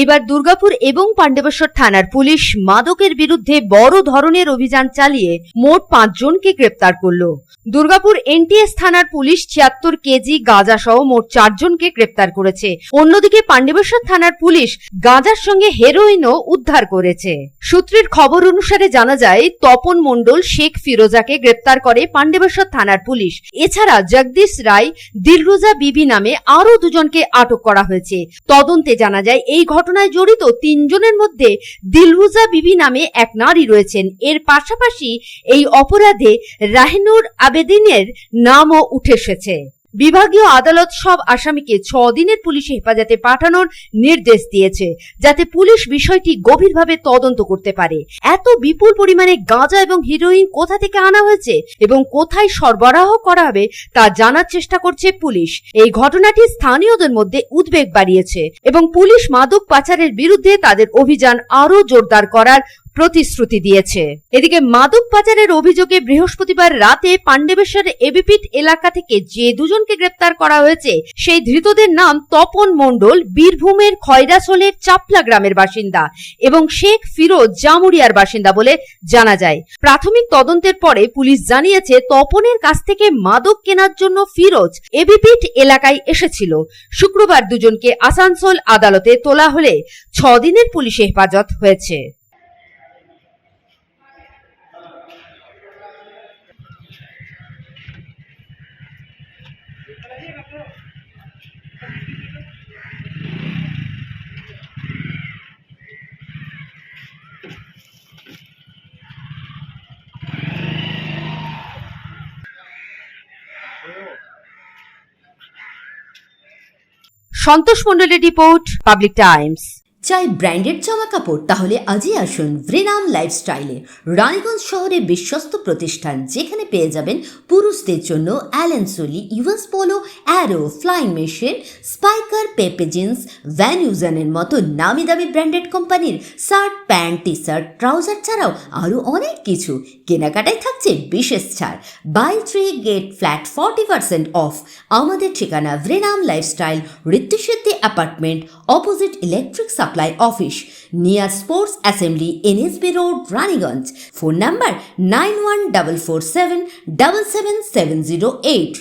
এবার দুর্গাপুর এবং পাণ্ডবেশ্বর থানার পুলিশ মাদকের বিরুদ্ধে বড় ধরনের অভিযান চালিয়ে মোট 5 জনকে গ্রেপ্তার করল। দুর্গাপুর এনটিএস থানার পুলিশ 76 কেজি গাঁজা সহ মোট 4 জনকে গ্রেপ্তার করেছে। অন্যদিকে পাণ্ডবেশ্বর থানার পুলিশ গাঁজার সঙ্গে হেরোইনও উদ্ধার করেছে। সূত্রের খবর অনুসারে জানা যায়, তপন মণ্ডল, শেখ ফিরোজাকে গ্রেপ্তার করে পাণ্ডবেশ্বর থানার পুলিশ। এছাড়া জগদীশ রায়, দিলরুজা বিবি নামে আরো 2 জনকে আটক করা হয়েছে। তদন্তে জানা যায়, এই ঘটনায় জড়িত 3 জনের মধ্যে দিলরুজা বিবি নামে এক নারী রয়েছেন। এর পাশাপাশি এই অপরাধে রাহেনুর আবেদিনের নামও উঠে এসেছে। বিভাগীয় আদালত সব আসামিকে 6 দিনের পুলিশ হেফাজতে পাঠানোর নির্দেশ দিয়েছে, যাতে পুলিশ বিষয়টি গভীরভাবে তদন্ত করতে পারে। এত বিপুল পরিমাণে গাঁজা এবং হিরোইন কোথা থেকে আনা হয়েছে এবং কোথায় সরবরাহ করা হবে তা জানার চেষ্টা করছে পুলিশ। এই ঘটনাটি স্থানীয়দের মধ্যে উদ্বেগ বাড়িয়েছে এবং পুলিশ মাদক পাচারের বিরুদ্ধে তাদের অভিযান আরো জোরদার করার প্রতিশ্রুতি দিয়েছে। এদিকে মাদক পাচারের অভিযোগে বৃহস্পতিবার রাতে পাণ্ডবেশ্বর এবিপিট এলাকা থেকে যে 2 জনকে গ্রেপ্তার করা হয়েছে, সেই ধৃতদের নাম তপন মণ্ডল, বীরভূমের খয়রাসোলের চাপলা গ্রামের বাসিন্দা, এবং শেখ ফিরোজ জামুরিয়ার বাসিন্দা বলে জানা যায়। প্রাথমিক তদন্তের পরে পুলিশ জানিয়েছে, তপনের কাছ থেকে মাদক কেনার জন্য ফিরোজ এবিপিট এলাকায় এসেছিল। শুক্রবার 2 জনকে আসানসোল আদালতে তোলা হলে 6 দিনের পুলিশ হেফাজত হয়েছে। সন্তোষ মণ্ডলের রিপোর্ট, পাবলিক টাইমস। চাই ব্র্যান্ডেড জামা কাপড়? তাহলে আজই আসুন ভ্রেনাম লাইফস্টাইলে। রানীগঞ্জ শহরে বিশ্বস্ত প্রতিষ্ঠান, যেখানে পেয়ে যাবেন পুরুষদের জন্য Allen Solly, US Polo, Arrow, Flying Machine, Spykar, Pepe Jeans, Van ইউজানের মতো নামি দামি ব্র্যান্ডেড কোম্পানির shirt, pant, T shirt, trouser ছাড়াও আরও অনেক কিছু। কেনাকাটায় থাকছে বিশেষ ছাড়, বাই 3 গেট ফ্ল্যাট 40% অফ। আমাদের ঠিকানা ভ্রেনাম lifestyle, Ritusiddhi apartment, opposite electric supply office, near sports assembly, NSB road, Raniganj. Phone number 9144777708।